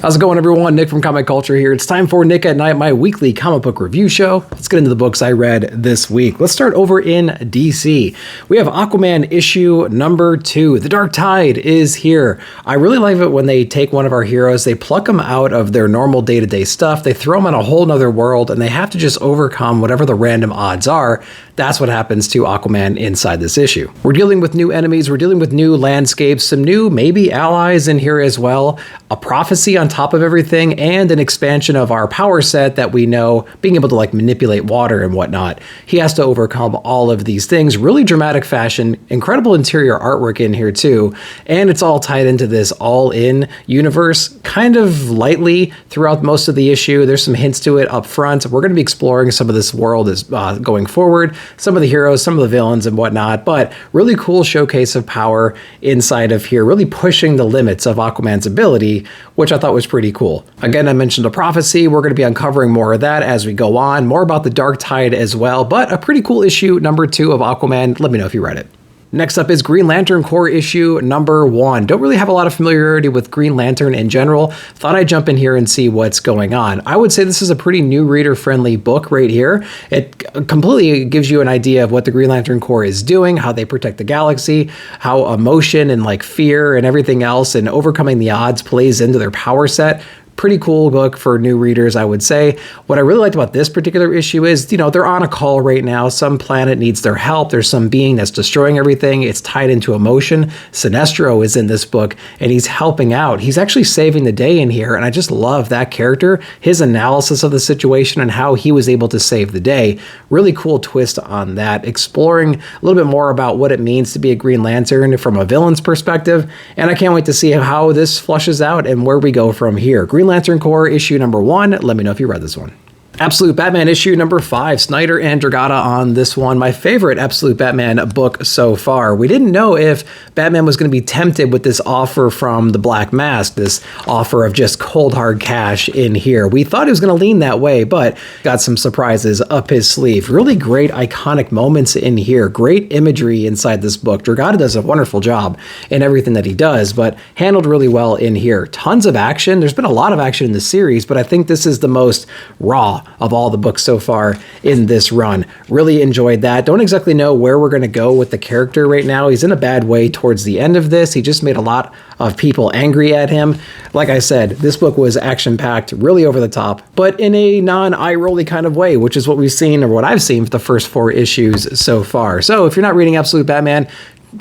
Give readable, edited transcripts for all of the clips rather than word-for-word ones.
How's it going, everyone? Nick from Comic Culture here. It's time for Nick at Night, my weekly comic book review show. Let's get into the books I read this week. Let's start over in DC. We have Aquaman issue number 2. The Dark Tide is here. I really like it when they take one of our heroes, they pluck them out of their normal day-to-day stuff, they throw them in a whole nother world, and they have to just overcome whatever the random odds are. That's what happens to Aquaman inside this issue. We're dealing with new enemies, we're dealing with new landscapes, some new maybe allies in here as well, a prophecy on top of everything, and an expansion of our power set that we know, being able to like manipulate water and whatnot. He has to overcome all of these things. Really dramatic fashion, incredible interior artwork in here too, and it's all tied into this all-in universe kind of lightly throughout most of the issue. There's some hints to it up front. We're going to be exploring some of this world as going forward, some of the heroes, some of the villains and whatnot, but really cool showcase of power inside of here, really pushing the limits of Aquaman's ability, which I thought was pretty cool. Again, I mentioned a prophecy. We're going to be uncovering more of that as we go on, more about the Dark Tide as well, but a pretty cool issue number 2 of Aquaman. Let me know if you read it. Next up is Green Lantern Corps issue number 1. Don't really have a lot of familiarity with Green Lantern in general. Thought I'd jump in here and see what's going on. I would say this is a pretty new reader-friendly book right here. It completely gives you an idea of what the Green Lantern Corps is doing, how they protect the galaxy, how emotion and like fear and everything else and overcoming the odds plays into their power set. Pretty cool book for new readers, I would say. What I really liked about this particular issue is, they're on a call right now. Some planet needs their help. There's some being that's destroying everything. It's tied into emotion. Sinestro is in this book, and he's helping out. He's actually saving the day in here, and I just love that character, his analysis of the situation and how he was able to save the day. Really cool twist on that, exploring a little bit more about what it means to be a Green Lantern from a villain's perspective, and I can't wait to see how this flushes out and where we go from here. Green Lantern Corps issue number 1. Let me know if you read this one. Absolute Batman issue number 5. Snyder and Dragata on this one. My favorite Absolute Batman book so far. We didn't know if Batman was going to be tempted with this offer from the Black Mask, this offer of just cold hard cash in here. We thought he was going to lean that way, but got some surprises up his sleeve. Really great iconic moments in here. Great imagery inside this book. Dragata does a wonderful job in everything that he does, but handled really well in here. Tons of action. There's been a lot of action in the series, but I think this is the most raw of all the books so far in this run. Really enjoyed that. Don't exactly know where we're going to go with the character right now. He's in a bad way towards the end of this. He just made a lot of people angry at him. Like I said, this book was action-packed, really over the top, but in a non-eye-rolly kind of way, which is what we've seen, or what I've seen for the first 4 issues so far. So if you're not reading Absolute Batman,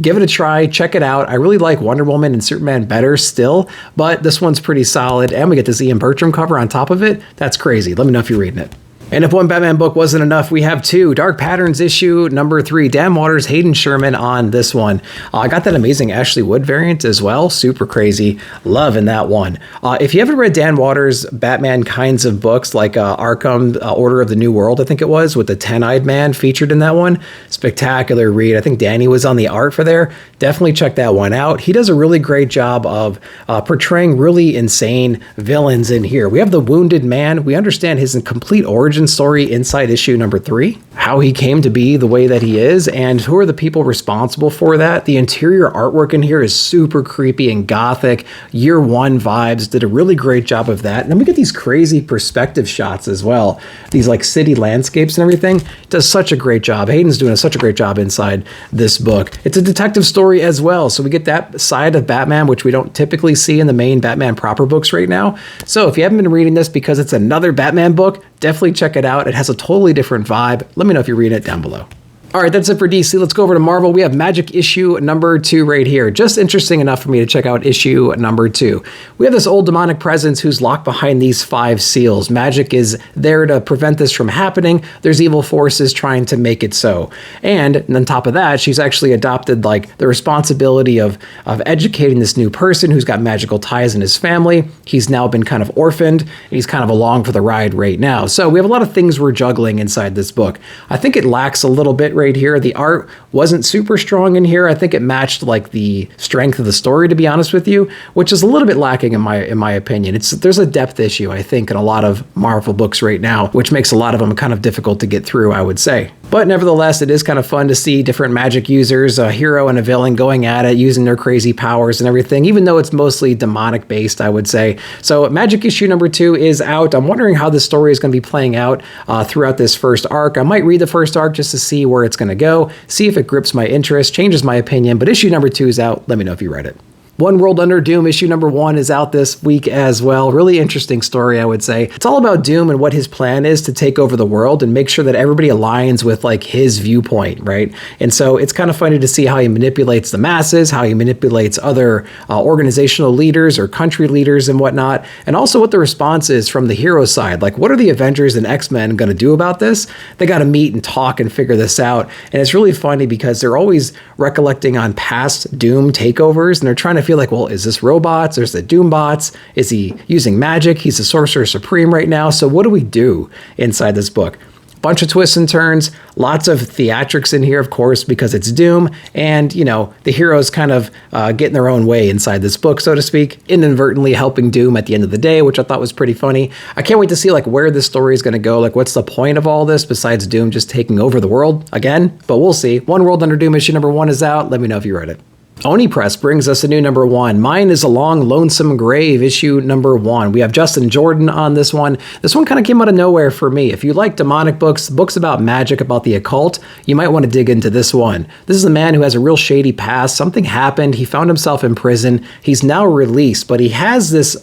give it a try, check it out. I really like Wonder Woman and Superman better still, but this one's pretty solid, and we get this Ian Bertram cover on top of it. That's crazy. Let me know if you're reading it. And if one Batman book wasn't enough, we have 2. Dark Patterns issue number 3. Dan Waters, Hayden Sherman on this one. I got that amazing Ashley Wood variant as well. Super crazy. Loving that one. If you haven't read Dan Waters' Batman kinds of books, like Arkham, Order of the New World, I think it was, with the 10-eyed man featured in that one. Spectacular read. I think Danny was on the art for there. Definitely check that one out. He does a really great job of portraying really insane villains in here. We have the Wounded Man. We understand his complete origin story inside issue number 3, how he came to be the way that he is, and who are the people responsible for that. The interior artwork in here is super creepy and gothic, year 1 vibes. Did a really great job of that. And then we get these crazy perspective shots as well, these like city landscapes and everything. Does such a great job. Hayden's doing such a great job inside this book. It's a detective story as well, so we get that side of Batman, which we don't typically see in the main Batman proper books right now. So if you haven't been reading this because it's another Batman book, definitely check it out. It has a totally different vibe. Let me know if you read it down below. All right, that's it for DC. Let's go over to Marvel. We have Magic issue number 2 right here. Just interesting enough for me to check out issue number 2. We have this old demonic presence who's locked behind these 5 seals. Magic is there to prevent this from happening. There's evil forces trying to make it so. And on top of that, she's actually adopted like the responsibility of educating this new person who's got magical ties in his family. He's now been kind of orphaned, and he's kind of along for the ride right now. So we have a lot of things we're juggling inside this book. I think it lacks a little bit right here. The art wasn't super strong in here. I think it matched like the strength of the story, to be honest with you, which is a little bit lacking in my opinion. There's a depth issue, I think, in a lot of Marvel books right now, which makes a lot of them kind of difficult to get through, I would say. But nevertheless, it is kind of fun to see different magic users, a hero and a villain going at it, using their crazy powers and everything, even though it's mostly demonic based, I would say. So Magic issue number 2 is out. I'm wondering how this story is going to be playing out throughout this first arc. I might read the first arc just to see where it's going to go, see if it grips my interest, changes my opinion, but issue number 2 is out. Let me know if you read it. One World Under Doom issue number 1 is out this week as well. Really interesting story, I would say. It's all about Doom and what his plan is to take over the world and make sure that everybody aligns with like his viewpoint, right? And so it's kind of funny to see how he manipulates the masses, how he manipulates other organizational leaders or country leaders and whatnot, and also what the response is from the hero side. Like, what are the Avengers and X-Men going to do about this? They got to meet and talk and figure this out. And it's really funny because they're always recollecting on past Doom takeovers, and they're trying to feel like, well, is this robots? There's the Doom bots. Is he using magic? He's the Sorcerer Supreme right now. So what do we do inside this book? Bunch of twists and turns, lots of theatrics in here, of course, because it's Doom. And, you know, the heroes kind of get in their own way inside this book, so to speak, inadvertently helping Doom at the end of the day, which I thought was pretty funny. I can't wait to see like where this story is going to go. Like, what's the point of all this besides Doom just taking over the world again? But we'll see. One World Under Doom issue number 1 is out. Let me know if you read it. Oni Press brings us a new number 1. Mine is a Long Lonesome Grave, issue number 1. We have Justin Jordan on this one. This one kind of came out of nowhere for me. If you like demonic books, books about magic, about the occult, you might want to dig into this one. This is a man who has a real shady past. Something happened. He found himself in prison. He's now released, but he has this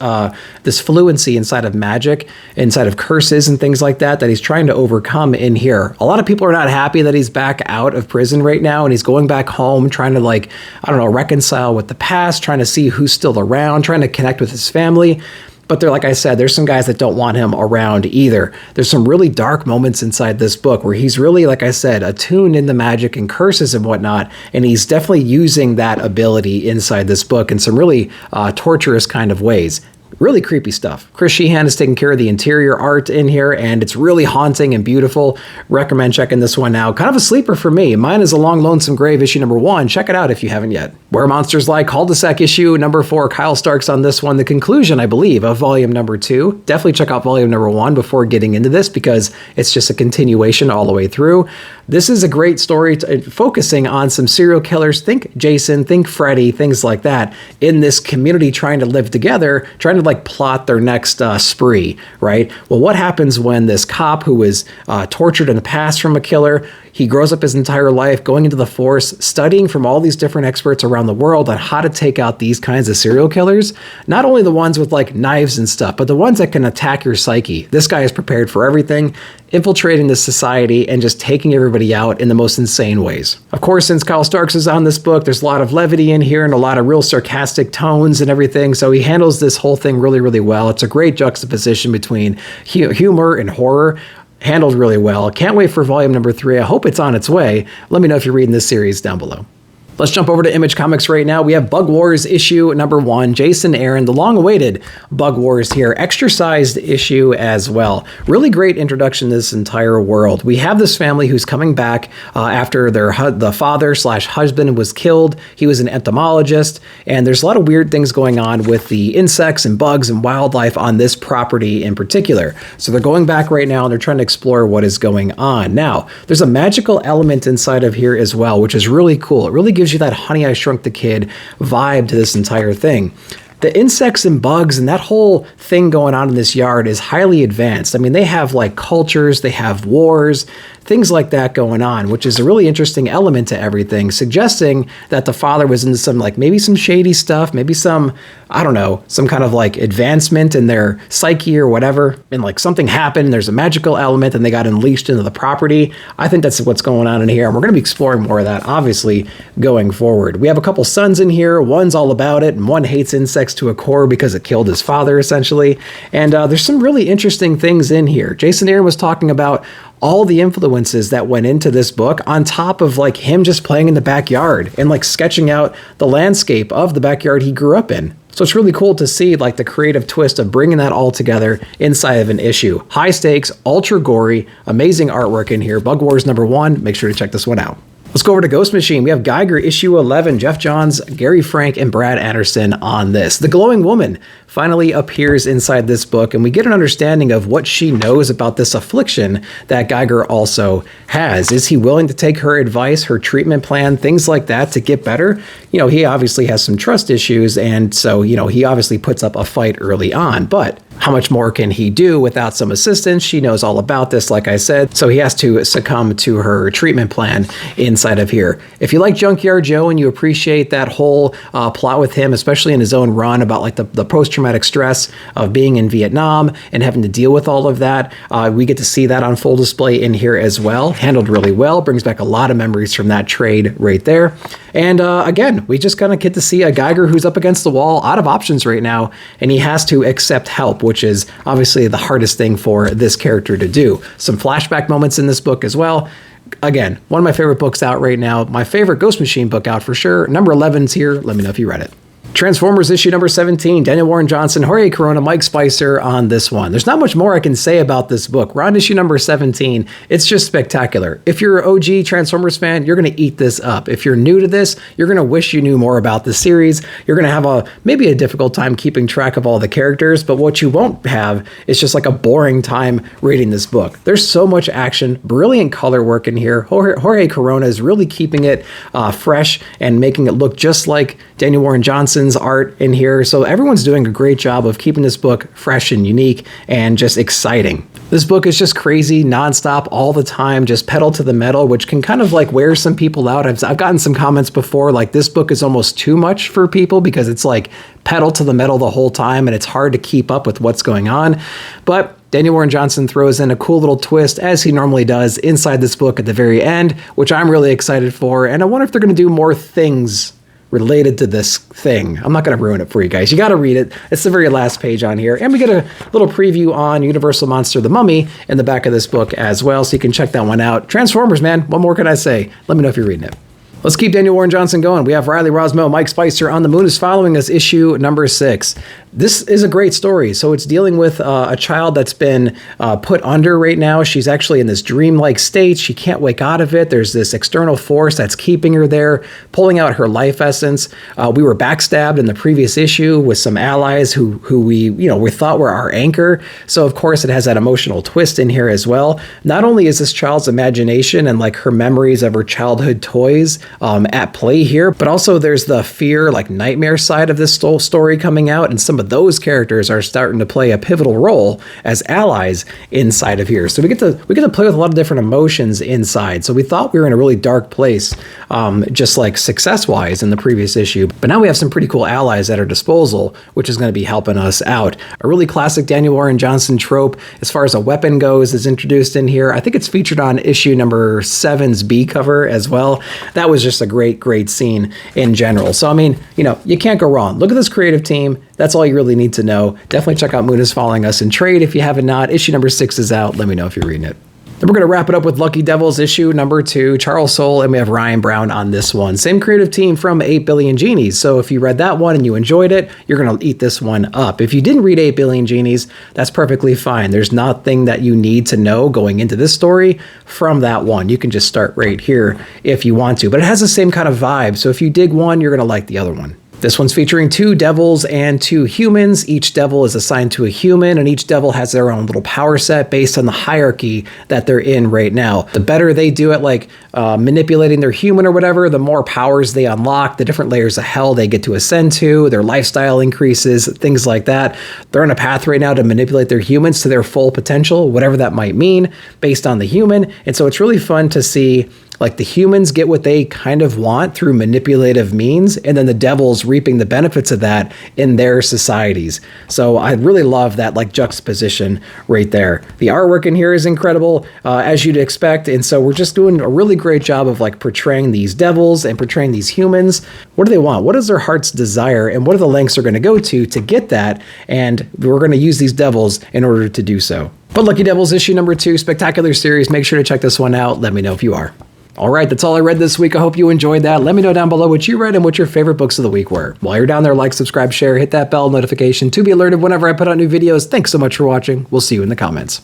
this fluency inside of magic, inside of curses and things like that he's trying to overcome in here. A lot of people are not happy that he's back out of prison right now, and he's going back home trying to, like, I don't know, reconcile with the past, trying to see who's still around, trying to connect with his family. But like I said, there's some guys that don't want him around either. There's some really dark moments inside this book where he's really, like I said, attuned in the magic and curses and whatnot, and he's definitely using that ability inside this book in some really torturous kind of ways. Really creepy stuff. Chris Sheehan is taking care of the interior art in here, and it's really haunting and beautiful. Recommend checking this one out. Kind of a sleeper for me. Mine is A Long Lonesome Grave, issue number 1. Check it out if you haven't yet. Where Monsters Lie, Cul-de-sac issue number 4. Kyle Stark's on this one. The conclusion, I believe, of volume number 2. Definitely check out volume number 1 before getting into this, because it's just a continuation all the way through. This is a great story focusing on some serial killers. Think Jason, think Freddy, things like that, in this community trying to live together, trying to like plot their next spree, right? Well, what happens when this cop who was tortured in the past from a killer, he grows up his entire life going into the force, studying from all these different experts around the world on how to take out these kinds of serial killers, not only the ones with like knives and stuff, but the ones that can attack your psyche. This guy is prepared for everything, infiltrating the society and just taking everybody out in the most insane ways. Of course, since Kyle Starks is on this book, there's a lot of levity in here and a lot of real sarcastic tones and everything, so he handles this whole thing really, really well. It's a great juxtaposition between humor and horror, handled really well. Can't wait for volume number 3. I hope it's on its way. Let me know if you're reading this series down below. Let's jump over to Image Comics right now. We have Bug Wars issue number 1. Jason Aaron, the long-awaited Bug Wars here. Extra-sized issue as well. Really great introduction to this entire world. We have this family who's coming back after the father/husband was killed. He was an entomologist, and there's a lot of weird things going on with the insects and bugs and wildlife on this property in particular. So they're going back right now, and they're trying to explore what is going on. Now, there's a magical element inside of here as well, which is really cool. It really gives you that Honey, I Shrunk the Kid vibe to this entire thing. The insects and bugs and that whole thing going on in this yard is highly advanced. I mean, they have like cultures, they have wars, things like that going on, which is a really interesting element to everything, suggesting that the father was into some, like, maybe some shady stuff, maybe some, I don't know, some kind of like advancement in their psyche or whatever, and like something happened and there's a magical element and they got unleashed into the property. I think that's what's going on in here, and we're going to be exploring more of that, obviously, going forward. We have a couple sons in here. One's all about it, and one hates insects to a core because it killed his father, essentially. And there's some really interesting things in here. Jason Aaron was talking about all the influences that went into this book, on top of like him just playing in the backyard and like sketching out the landscape of the backyard he grew up in. So it's really cool to see like the creative twist of bringing that all together inside of an issue. High stakes, ultra gory, amazing artwork in here. Bug Wars number 1. Make sure to check this one out. Let's go over to Ghost Machine. We have Geiger issue 11, Jeff Johns, Gary Frank, and Brad Anderson on this. The glowing woman finally appears inside this book, and we get an understanding of what she knows about this affliction that Geiger also has. Is he willing to take her advice, her treatment plan, things like that to get better? You know, he obviously has some trust issues, and so, you know, he obviously puts up a fight early on, but how much more can he do without some assistance? She knows all about this, like I said, so he has to succumb to her treatment plan inside of here. If you like Junkyard Joe and you appreciate that whole plot with him, especially in his own run about like the post-traumatic stress of being in Vietnam and having to deal with all of that, we get to see that on full display in here as well. Handled really well, brings back a lot of memories from that trade right there. And again, we just kind of get to see a Geiger who's up against the wall, out of options right now, and he has to accept help, which is obviously the hardest thing for this character to do. Some flashback moments in this book as well. Again, one of my favorite books out right now. My favorite Ghost Machine book out for sure. Number 11's here. Let me know if you read it. Transformers issue number 17, Daniel Warren Johnson, Jorge Corona, Mike Spicer on this one. There's not much more I can say about this book. We're on issue number 17. It's just spectacular. If you're an OG Transformers fan, you're going to eat this up. If you're new to this, you're going to wish you knew more about the series. You're going to have maybe a difficult time keeping track of all the characters, but what you won't have is just like a boring time reading this book. There's so much action, brilliant color work in here. Jorge Corona is really keeping it fresh and making it look just like Daniel Warren Johnson's art in here. So everyone's doing a great job of keeping this book fresh and unique and just exciting. This book is just crazy, nonstop, all the time, just pedal to the metal, which can kind of like wear some people out. I've gotten some comments before, like this book is almost too much for people because it's like pedal to the metal the whole time and it's hard to keep up with what's going on. But Daniel Warren Johnson throws in a cool little twist, as he normally does, inside this book at the very end, which I'm really excited for. And I wonder if they're going to do more things related to this thing. I'm not going to ruin it for you guys. You got to read it. It's the very last page on here. And we get a little preview on Universal Monster the Mummy in the back of this book as well, so you can check that one out. Transformers, man. What more can I say? Let me know if you're reading it. Let's keep Daniel Warren Johnson going. We have Riley Rosmo, Mike Spicer on the Moon is following us, issue number 6. This is a great story. So it's dealing with a child that's been put under right now. She's actually in this dreamlike state. She can't wake out of it. There's this external force that's keeping her there, pulling out her life essence. We were backstabbed in the previous issue with some allies who we thought were our anchor. So of course it has that emotional twist in here as well. Not only is this child's imagination and like her memories of her childhood toys at play here, but also there's the fear, like nightmare side of this story coming out, and some of those characters are starting to play a pivotal role as allies inside of here. So we get to play with a lot of different emotions inside. So we thought we were in a really dark place, just like success-wise in the previous issue, but now we have some pretty cool allies at our disposal, which is going to be helping us out. A really classic Daniel Warren Johnson trope as far as a weapon goes is introduced in here. I think it's featured on issue number 7's B cover as well. That was just a great scene in general. So I mean, you can't go wrong. Look at this creative team. That's all you really need to know. Definitely check out Moon is Following Us in trade if you haven't not. Issue number 6 is out. Let me know if you're reading it. Then we're going to wrap it up with Lucky Devils issue number 2, Charles Soule, and we have Ryan Brown on this one. Same creative team from 8 Billion Genies. So if you read that one and you enjoyed it, you're going to eat this one up. If you didn't read 8 Billion Genies, that's perfectly fine. There's nothing that you need to know going into this story from that one. You can just start right here if you want to, but it has the same kind of vibe. So if you dig one, you're going to like the other one. This one's featuring 2 devils and 2 humans. Each devil is assigned to a human, and each devil has their own little power set based on the hierarchy that they're in right now. The better they do at like manipulating their human or whatever, the more powers they unlock, the different layers of hell they get to ascend to, their lifestyle increases, things like that. They're on a path right now to manipulate their humans to their full potential, whatever that might mean, based on the human. And so it's really fun to see like the humans get what they kind of want through manipulative means, and then the devils reaping the benefits of that in their societies. So I really love that like juxtaposition right there. The artwork in here is incredible, as you'd expect. And so we're just doing a really great job of like portraying these devils and portraying these humans. What do they want? What is their heart's desire? And what are the lengths they're going to go to get that? And we're going to use these devils in order to do so. But Lucky Devils issue number 2, spectacular series. Make sure to check this one out. Let me know if you are. All right, that's all I read this week. I hope you enjoyed that. Let me know down below what you read and what your favorite books of the week were. While you're down there, like, subscribe, share, hit that bell notification to be alerted whenever I put out new videos. Thanks so much for watching. We'll see you in the comments.